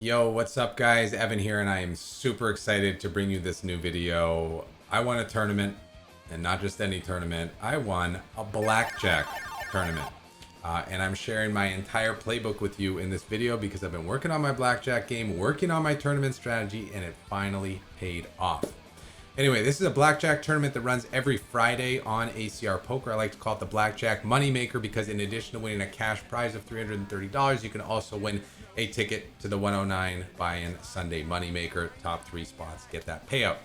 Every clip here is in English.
Yo, what's up guys? Evan here, and I am super excited to bring you this new video. I won a tournament, and not just any tournament. I won a blackjack tournament. And I'm sharing my entire playbook with you in this video because I've been working on my blackjack game, working on my tournament strategy, and it finally paid off. Anyway, this is a blackjack tournament that runs every Friday on ACR Poker. I like to call it the Blackjack Moneymaker because in addition to winning a cash prize of $330, you can also win a ticket to the 109 buy-in Sunday Moneymaker. Top 3 spots get that payout.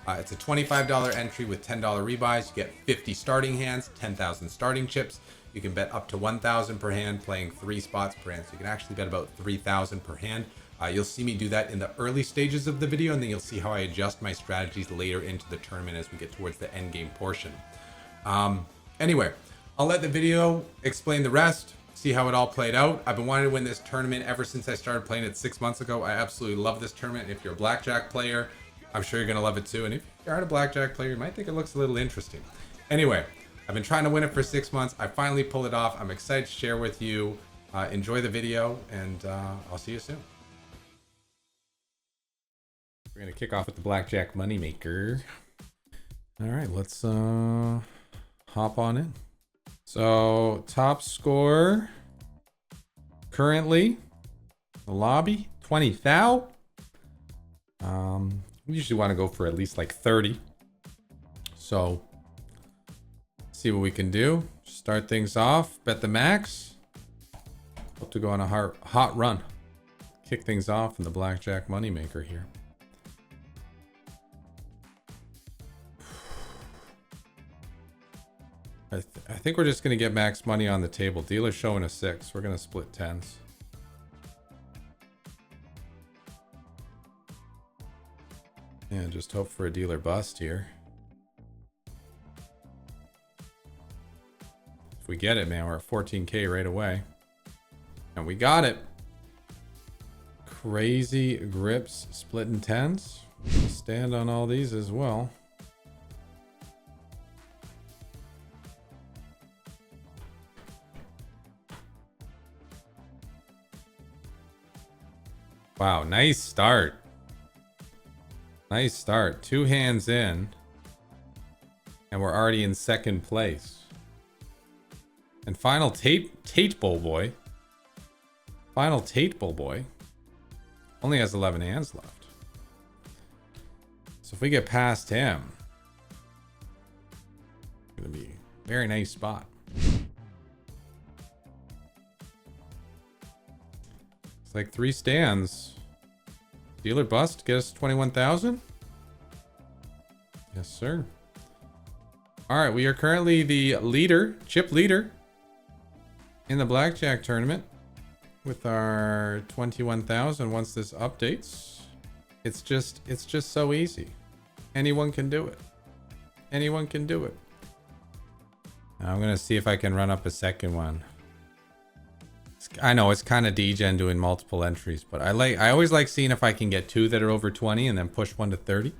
It's a $25 entry with $10 rebuys. You get 50 starting hands, 10,000 starting chips. You can bet up to 1,000 per hand, playing 3 spots per hand. So you can actually bet about 3,000 per hand. You'll see me do that in the early stages of the video, and then you'll see how I adjust my strategies later into the tournament as we get towards the end game portion. Anyway, I'll let the video explain the rest, see how it all played out. I've been wanting to win this tournament ever since I started playing it 6 months ago. I absolutely love this tournament. If you're a blackjack player, I'm sure you're going to love it too. And if you aren't a blackjack player, you might think it looks a little interesting. Anyway, I've been trying to win it for 6 months. I finally pulled it off. I'm excited to share with you. Enjoy the video, and I'll see you soon. We're gonna kick off with the Blackjack Moneymaker. All right, let's hop on in. So top score currently the lobby 20,000. We usually want to go for at least like 30. So see what we can do. Start things off. Bet the max. Hope to go on a hot run. Kick things off in the Blackjack Moneymaker here. I think we're just going to get max money on the table. Dealer's showing a 6. We're going to split 10s. And just hope for a dealer bust here. If we get it, man, we're at 14K right away. And we got it. Crazy grips, splitting 10s. Stand on all these as well. Wow, nice start. Nice start. 2 hands in. And we're already in second place. And final Tate Bowl Boy. Final Tate Bowl Boy. Only has 11 hands left. So if we get past him, it's going to be a very nice spot. It's like 3 stands. Dealer bust, get us 21,000. Yes, sir. All right, we are currently the leader, chip leader in the blackjack tournament with our 21,000. Once this updates, it's just so easy. Anyone can do it. Anyone can do it. Now I'm gonna see if I can run up a second one. I know it's kind of degen doing multiple entries, but I always like seeing if I can get 2 that are over 20 and then push 1 to 30.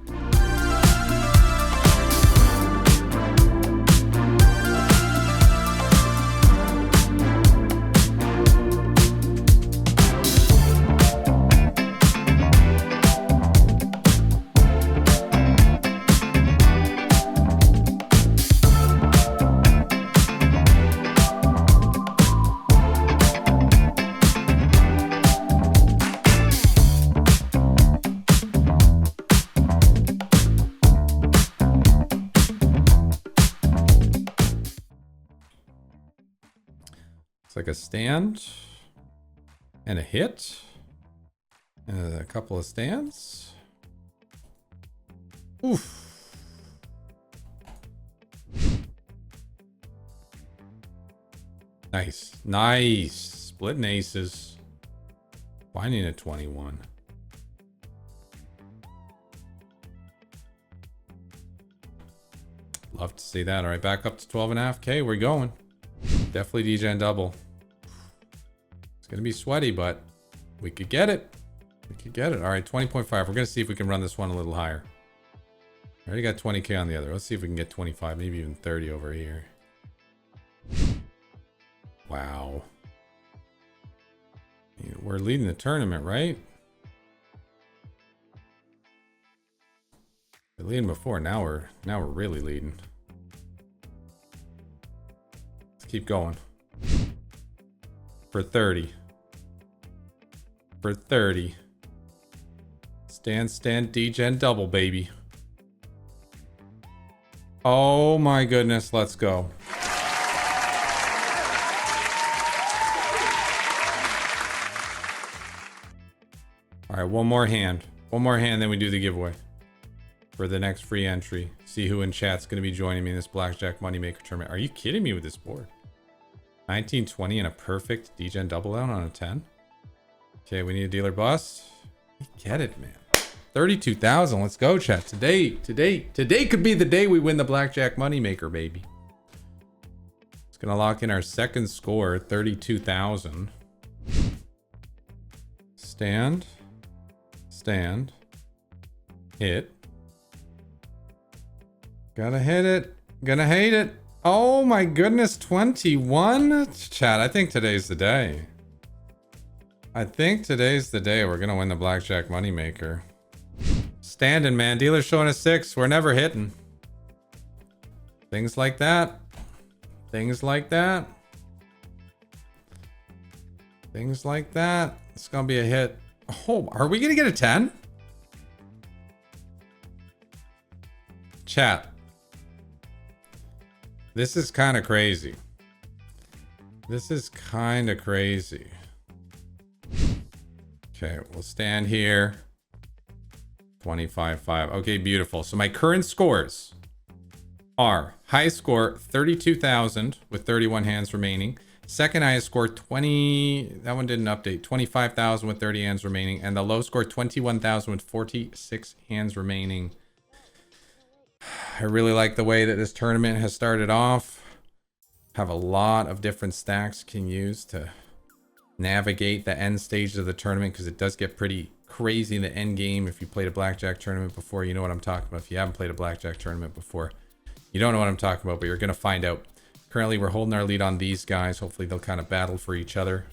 It's like a stand and a hit and a couple of stands. Oof. Nice. Nice. Splitting aces. Finding a 21. Love to see that. All right, back up to 12.5K. We're going. Definitely degen double. It's gonna be sweaty, but we could get it. We could get it. All right, 20.5. We're gonna see if we can run this one a little higher. I already got 20K on the other. Let's see if we can get 25, maybe even 30 over here. Wow. We're leading the tournament, right? We're leading before. Now we're really leading. Let's keep going. For 30. For 30. Stand, degen double, baby. Oh my goodness, let's go. All right, one more hand. One more hand, then we do the giveaway for the next free entry. See who in chat's going to be joining me in this Blackjack Moneymaker tournament. Are you kidding me with this board? 1920 and a perfect degen double out on a 10. Okay, we need a dealer bust. We get it, man. 32,000. Let's go, chat. Today could be the day we win the Blackjack Moneymaker, baby. It's gonna lock in our second score, 32,000. Stand. Hit. Gotta hit it. Gonna hate it. Oh my goodness, 21? Chat, I think today's the day. I think today's the day we're gonna win the Blackjack Moneymaker. Standing, man. Dealer's showing a 6. We're never hitting. Things like that. Things like that. Things like that. It's gonna be a hit. Oh, are we gonna get a 10? Chat. This is kind of crazy. This is kind of crazy. Okay, we'll stand here. 25-5. Okay, beautiful. So my current scores are high score 32,000 with 31 hands remaining. Second highest score 20. That one didn't update. 25,000 with 30 hands remaining, and the low score 21,000 with 46 hands remaining. I really like the way that this tournament has started off. Have a lot of different stacks can use to navigate the end stages of the tournament, because it does get pretty crazy in the end game. If you played a blackjack tournament before, you know what I'm talking about. If you haven't played a blackjack tournament before, you don't know what I'm talking about, but you're gonna find out. Currently we're holding our lead on these guys. Hopefully they'll kind of battle for each other,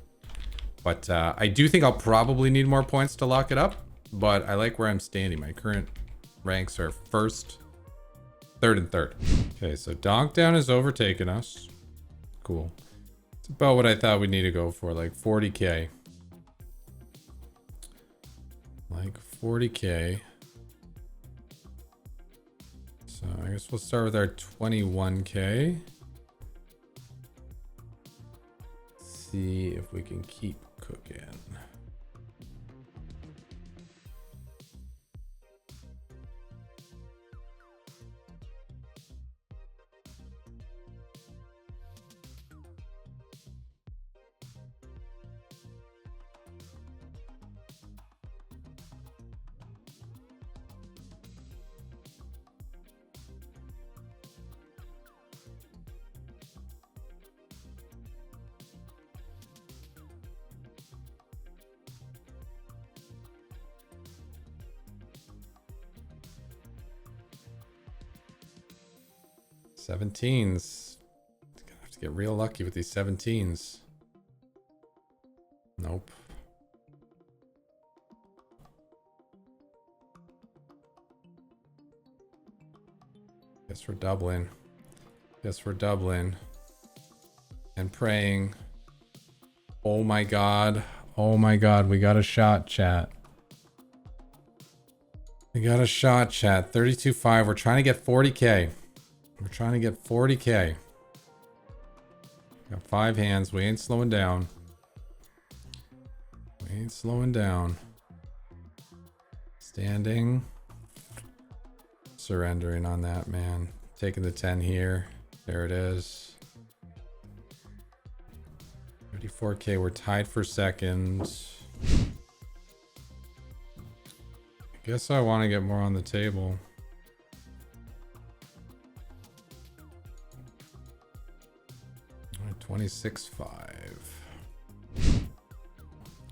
but I do think I'll probably need more points to lock it up, but I like where I'm standing. My current ranks are first, third, and third. Okay, so Donk Down has overtaken us. Cool. It's about what I thought we'd need to go for, like 40k. Like 40k. So I guess we'll start with our 21k. See if we can keep cooking. Seventeens. Gonna have to get real lucky with these 17s. Nope. Guess we're doubling. Guess we're doubling. And praying. Oh my god. Oh my god. We got a shot, chat. We got a shot, chat. 32.5. We're trying to get 40k. We're trying to get 40k. Got 5 hands. We ain't slowing down. We ain't slowing down. Standing. Surrendering on that, man. Taking the 10 here. There it is. 34k. We're tied for second. I guess I want to get more on the table. 26.5.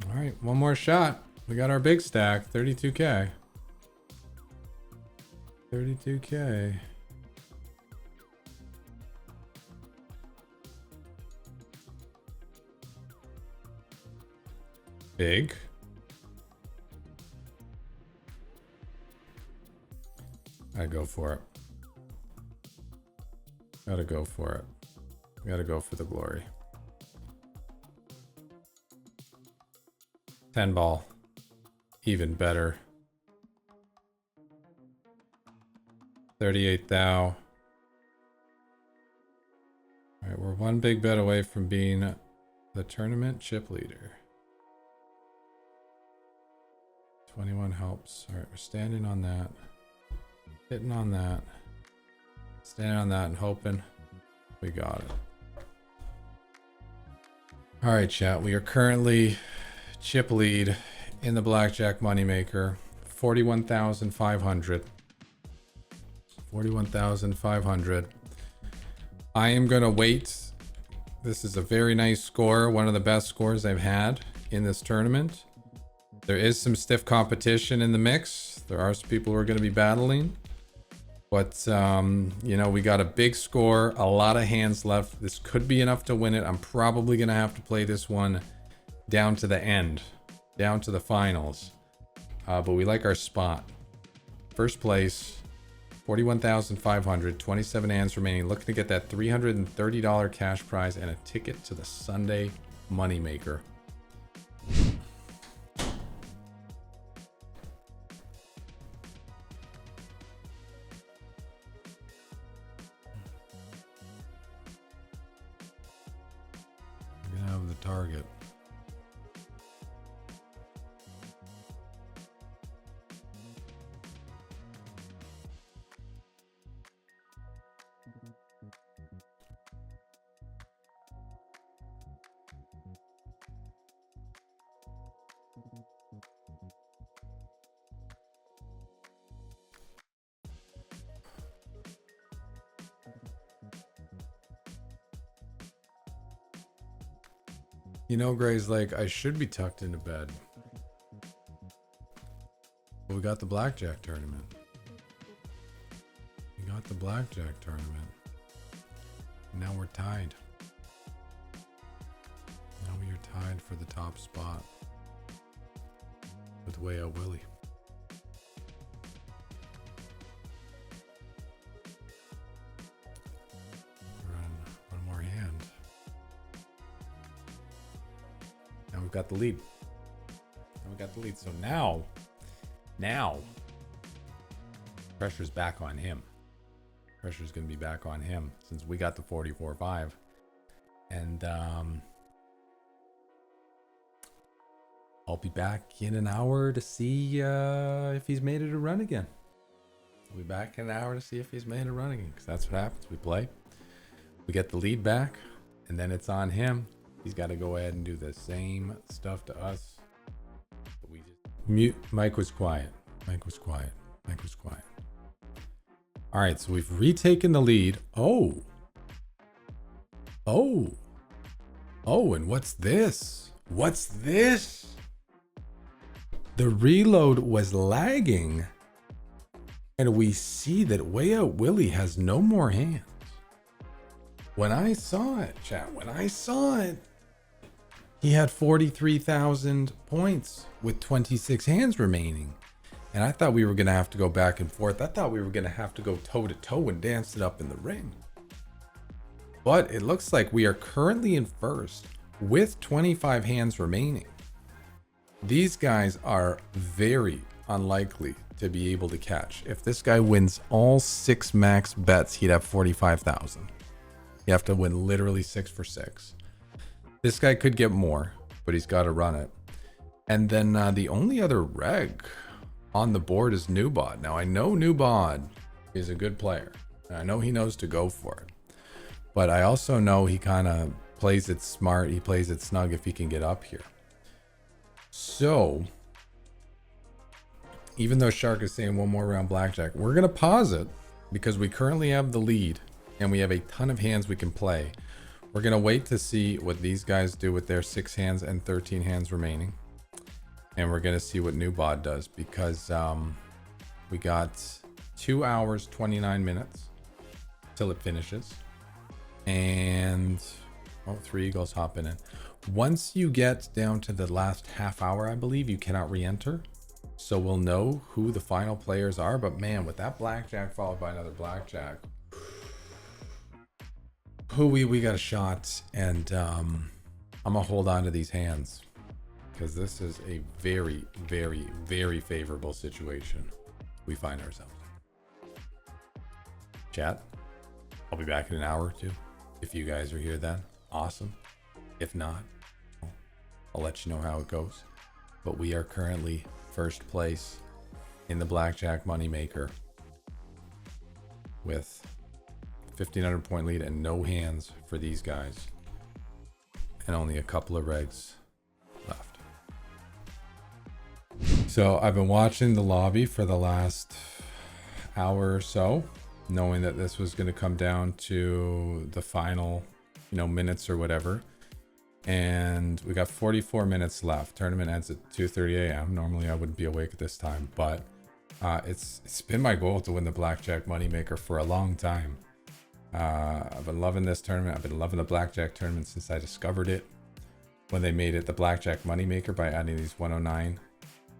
All right, one more shot. We got our big stack, 32k. 32k. Big. I go for it. Gotta go for it. Gotta go for the glory. 10 ball. Even better. 38 thou. Alright, we're one big bet away from being the tournament chip leader. 21 helps. Alright, we're standing on that. Hitting on that. Standing on that and hoping we got it. Alright, chat. We are currently chip lead in the Blackjack Moneymaker. 41,500. 41,500. I am going to wait. This is a very nice score. One of the best scores I've had in this tournament. There is some stiff competition in the mix. There are some people who are going to be battling. But, you know, we got a big score. A lot of hands left. This could be enough to win it. I'm probably going to have to play this one down to the end. Down to the finals. But we like our spot. First place. 41,500, 27 hands remaining. Looking to get that $330 cash prize and a ticket to the Sunday Moneymaker. We're gonna have the target. You know, Gray's like, I should be tucked into bed. But we got the Blackjack Tournament. We got the Blackjack Tournament. Now we're tied. Now we are tied for the top spot. With Way Out Willie. Run one more hand. Now we've got the lead. So now, pressure's back on him. Pressure's going to be back on him since we got the 44-5. And I'll be back in an hour to see if he's made it a run again. I'll be back in an hour to see if he's made a run again. Because that's what happens. We play. We get the lead back. And then it's on him. He's got to go ahead and do the same stuff to us. But we just mute. Mike was quiet. All right, so we've retaken the lead. Oh, and what's this? The reload was lagging. And we see that Way Out Willie has no more hands. When I saw it, chat, he had 43,000 points with 26 hands remaining. And I thought we were going to have to go back and forth. I thought we were going to have to go toe to toe and dance it up in the ring. But it looks like we are currently in first with 25 hands remaining. These guys are very unlikely to be able to catch. If this guy wins all 6 max bets, he'd have 45,000. You have to win literally 6 for 6. This guy could get more, but he's got to run it. And then the only other reg on the board is Newbod. Now, I know Newbod is a good player. I know he knows to go for it. But I also know he kind of plays it smart. He plays it snug if he can get up here. So, even though Shark is saying one more round blackjack, we're going to pause it because we currently have the lead and we have a ton of hands we can play. We're going to wait to see what these guys do with their 6 hands and 13 hands remaining. And we're going to see what Newbod does because we got 2 hours, 29 minutes till it finishes. And, 3 eagles hopping in. Once you get down to the last half hour, I believe, you cannot re-enter. So we'll know who the final players are. But man, with that blackjack followed by another blackjack, who we got a shot. And I'm gonna hold on to these hands because this is a very, very, very favorable situation we find ourselves in. Chat, I'll be back in an hour or two. If you guys are here then, awesome. If not, I'll let you know how it goes. But we are currently first place in the Blackjack Moneymaker with 1,500 point lead and no hands for these guys. And only a couple of regs left. So I've been watching the lobby for the last hour or so, knowing that this was going to come down to the final, minutes or whatever. And we got 44 minutes left. Tournament ends at 2:30 a.m. Normally I wouldn't be awake at this time, but it's been my goal to win the Blackjack Moneymaker for a long time. I've been loving this tournament. I've been loving the Blackjack Tournament since I discovered it. When they made it the Blackjack Moneymaker by adding these 109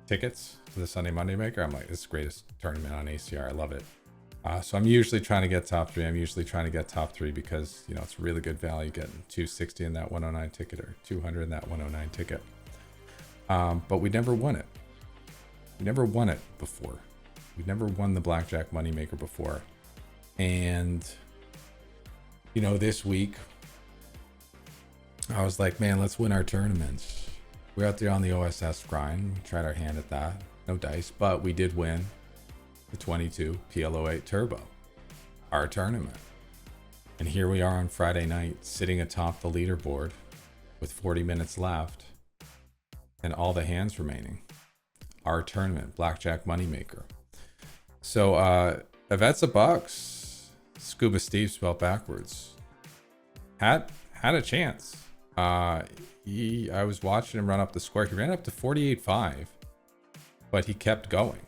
tickets to the Sunday Moneymaker, I'm like, this is the greatest tournament on ACR. I love it. So I'm usually trying to get top 3. I'm usually trying to get top 3 because, it's really good value getting 260 in that 109 ticket or 200 in that 109 ticket. But we never won it. We never won it before. We never won the Blackjack Moneymaker before. And, this week, I was like, man, let's win our tournaments. We're out there on the OSS grind. We tried our hand at that. No dice, but we did win the 22 PL08 Turbo, our tournament. And here we are on Friday night, sitting atop the leaderboard with 40 minutes left and all the hands remaining. Our tournament, Blackjack Moneymaker. So, Yvette's a Bucks, Scuba Steve spelled backwards, had a chance. I was watching him run up the square. He ran up to 48.5, but he kept going.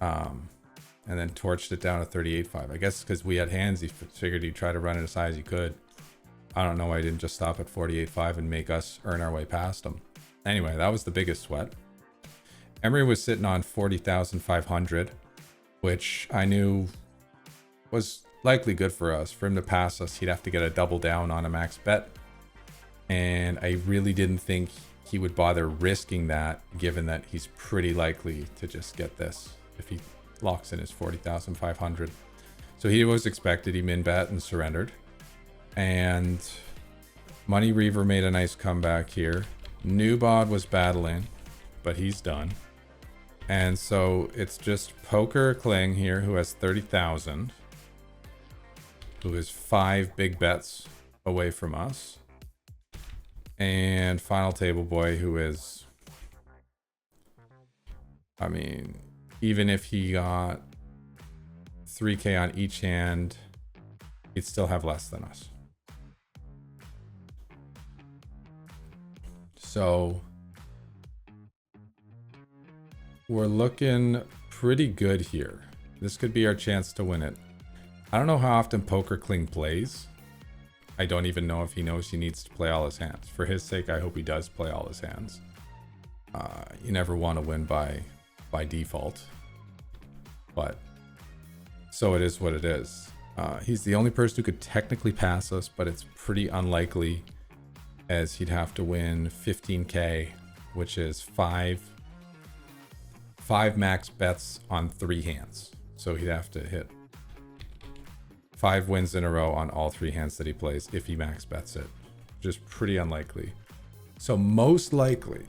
And then torched it down to 38.5. I guess because we had hands, he figured he'd try to run it as high as he could. I don't know why he didn't just stop at 48.5 and make us earn our way past him. Anyway, that was the biggest sweat. Emery was sitting on 40,500, which I knew was likely good for us. For him to pass us, he'd have to get a double down on a max bet. And I really didn't think he would bother risking that, given that he's pretty likely to just get this if he locks in his 40,500. So he was expected. He min bet and surrendered. And Money Reaver made a nice comeback here. Newbod was battling, but he's done. And so it's just Poker Kling here, who has 30,000, who is 5 big bets away from us. And Final Table Boy, who is, even if he got 3K on each hand, he'd still have less than us. So we're looking pretty good here. This could be our chance to win it. I don't know how often Poker Kling plays. I don't even know if he knows he needs to play all his hands. For his sake, I hope he does play all his hands. You never want to win by default. But so it is what it is. He's the only person who could technically pass us, but it's pretty unlikely, as he'd have to win 15K, which is five max bets on 3 hands. So he'd have to hit 5 wins in a row on all 3 hands that he plays if he max bets it, which is pretty unlikely. So most likely,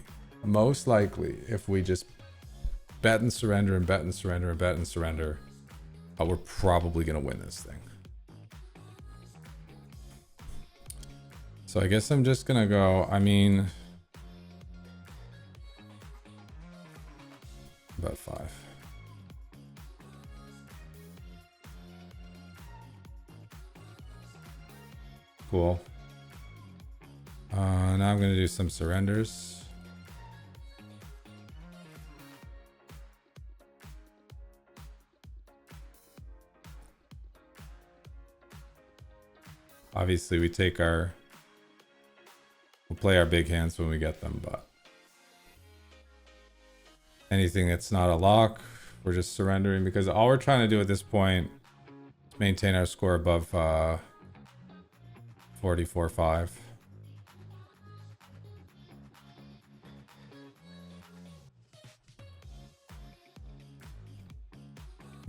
if we just bet and surrender and bet and surrender and bet and surrender, we're probably going to win this thing. So I guess I'm just going to go, about 5. Cool. Now I'm going to do some surrenders. Obviously, we'll play our big hands when we get them, but Anything that's not a lock, we're just surrendering, because all we're trying to do at this point is maintain our score above 44.5.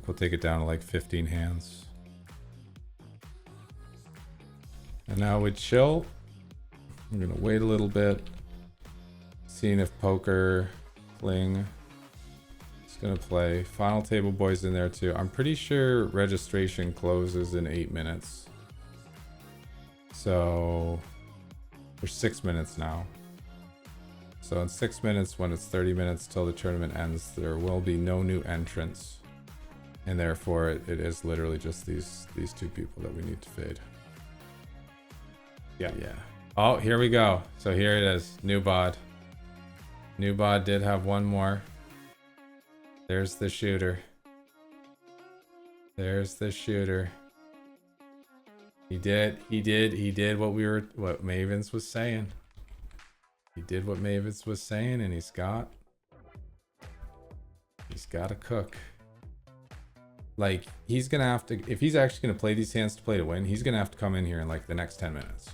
We'll take it down to like 15 hands. And now we chill. I'm gonna wait a little bit, seeing if poker, fling is gonna play. Final table boys in there too. I'm pretty sure registration closes in 8 minutes. So there's 6 minutes now. So in 6 minutes, when it's 30 minutes till the tournament ends, there will be no new entrants. And therefore it is literally just these two people that we need to fade. Yeah. Oh, here we go. So here it is. New bod. New bod did have one more. There's the shooter. There's the shooter. He did what Mavens was saying. He did what Mavens was saying, and he's got a cook. Like, he's gonna have to, if he's actually gonna play these hands to play to win, he's gonna have to come in here in like the next 10 minutes.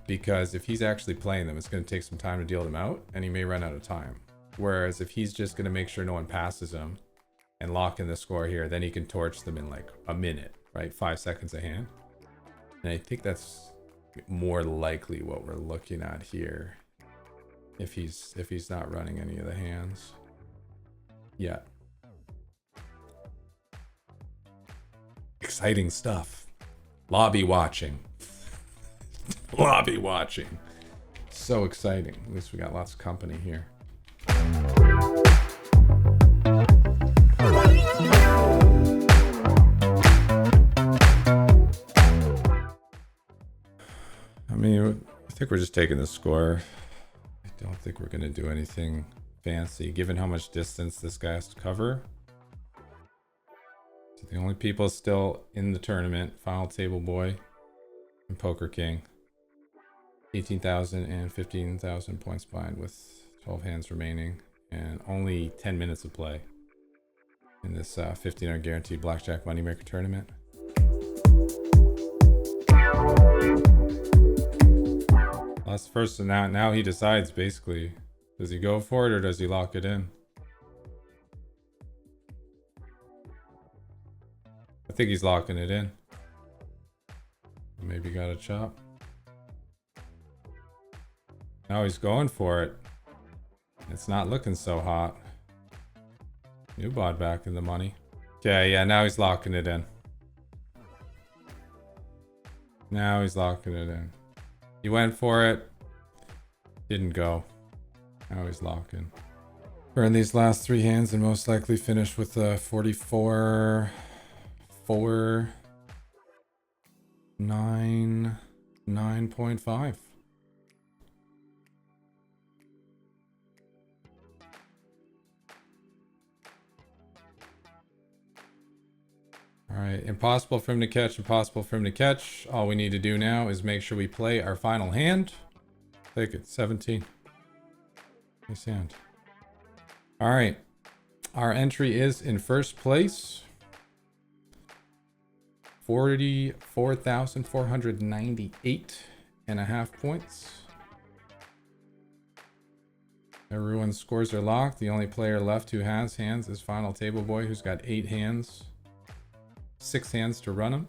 Because if he's actually playing them, it's gonna take some time to deal them out, and he may run out of time. Whereas if he's just gonna make sure no one passes him and lock in the score here, then he can torch them in like a minute, right? 5 seconds a hand. And I think that's more likely what we're looking at here. If he's not running any of the hands yet. Exciting stuff. Lobby watching. Lobby watching. So exciting. At least we got lots of company here. I mean, I think we're just taking the score. I don't think we're going to do anything fancy, given how much distance this guy has to cover. So the only people still in the tournament, Final Table Boy and Poker King. 18,000 and 15,000 points behind with 12 hands remaining and only 10 minutes of play in this 1500 guaranteed blackjack moneymaker tournament. That's the first, and now he decides basically, does he go for it or does he lock it in? I think he's locking it in. Maybe got a chop. Now he's going for it. It's not looking so hot. New bod back in the money. Okay, yeah, now he's locking it in. Now he's locking it in. He went for it. Didn't go. Now he's locking. Burn these last 3 hands and most likely finish with a 44, 4, 9, 9.5. All right, impossible for him to catch, impossible for him to catch. All we need to do now is make sure we play our final hand. Take it, 17. Nice hand. All right, our entry is in first place. 44,498.5 points. Everyone's scores are locked. The only player left who has hands is Final Table Boy, who's got 8 hands. 6 hands to run them.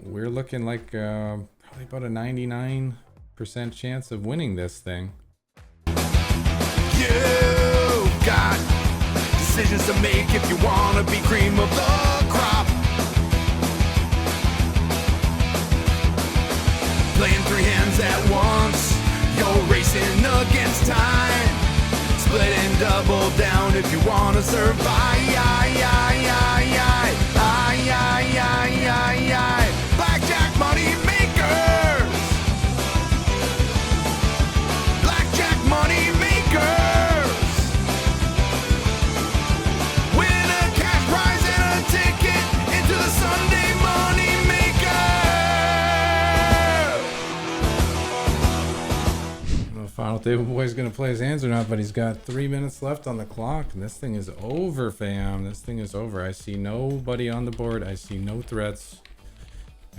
We're looking like probably about a 99% chance of winning this thing. You got decisions to make if you want to be cream of the crop. Playing 3 hands at once, you're racing against time. Split and double down if you want to survive. Blackjack money makers. Blackjack money makers. Win a cash prize and a ticket into the Sunday money maker. The Final if David Boy's gonna play his hands or not, but he's got 3 minutes left on the clock, and this thing is over, fam. This thing is over. I see nobody on the board. I see no threats.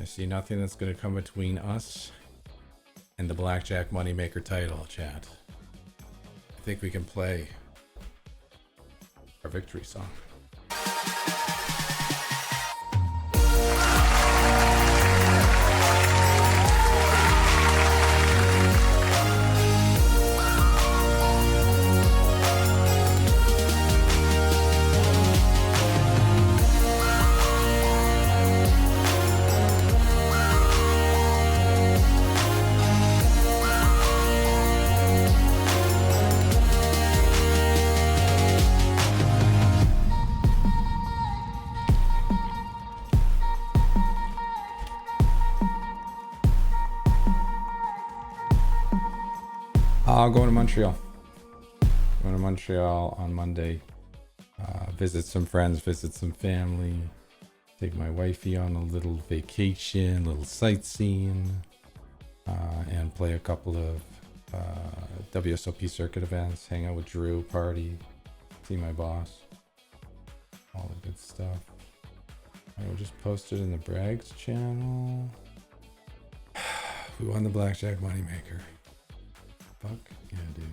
I see nothing that's gonna come between us and the Blackjack Moneymaker title, chat. I think we can play our victory song. I'll go to Montreal. Going to Montreal on Monday. Visit some friends, visit some family. Take my wifey on a little vacation, little sightseeing, and play a couple of WSOP circuit events. Hang out with Drew, party, see my boss. All the good stuff. I will just post it in the Brags channel. We won the Blackjack Moneymaker. Fuck yeah, dude.